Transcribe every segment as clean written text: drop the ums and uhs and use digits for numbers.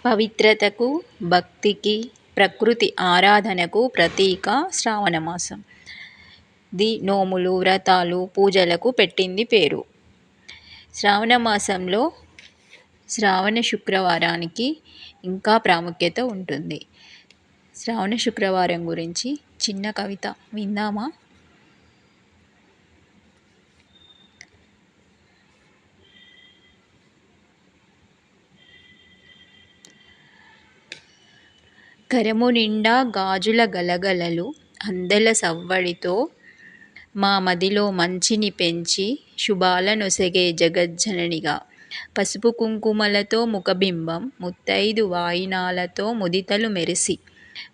పవిత్రతకు, భక్తికి, ప్రకృతి ఆరాధనకు ప్రతీక శ్రావణమాసం. నోములు, వ్రతాలు, పూజలకు పెట్టింది పేరు. శ్రావణమాసంలో శ్రావణ శుక్రవారానికి ఇంకా ప్రాముఖ్యత ఉంటుంది. శ్రావణ శుక్రవారం గురించి చిన్న కవిత విందామా? కరము నిండా గాజుల గలగలలు అందెల సవ్వడితో మా మదిలో మంచిని పెంచి శుభాలనొసగే జగజ్జననిగా, పసుపు కుంకుమలతో ముఖబింబం, ముత్తైదు వాయినాలతో ముదితలు మెరిసి,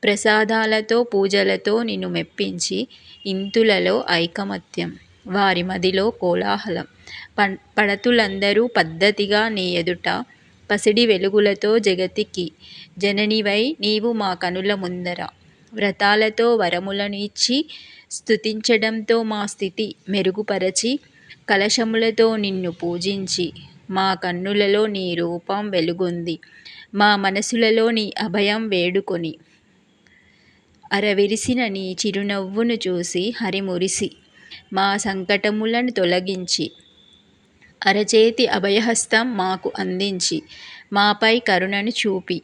ప్రసాదాలతో పూజలతో నిన్ను మెప్పించి, ఇంతులలో ఐకమత్యం వారి మదిలో కోలాహలం, పడతులందరూ పద్ధతిగా నీ ఎదుట పసిడి వెలుగులతో జగతికి జననివై నీవు మా కనుల ముందర, వ్రతాలతో వరములను ఇచ్చి స్తుతించడంతో మా స్థితి మెరుగుపరచి, కలశములతో నిన్ను పూజించి మా కన్నులలో నీ రూపం వెలుగొంది, మా మనసులలో నీ అభయం వేడుకొని, అరవిరిసిన నీ చిరునవ్వును చూసి హరిమురిసి, మా సంకటములను తొలగించి, అరచేతి అభయహస్తం మాకు అందించి, మాపై కరుణను చూపి,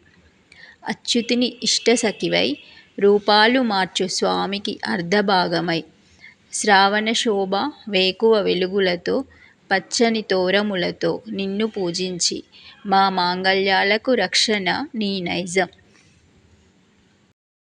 అచ్యుతుని ఇష్టసఖివై రూపాలు మార్చు స్వామికి అర్ధభాగమై, శ్రావణ శోభ వేకువ వెలుగులతో పచ్చని తోరములతో నిన్ను పూజించి, మా మాంగళ్యాలకు రక్షణ నీ నైజం.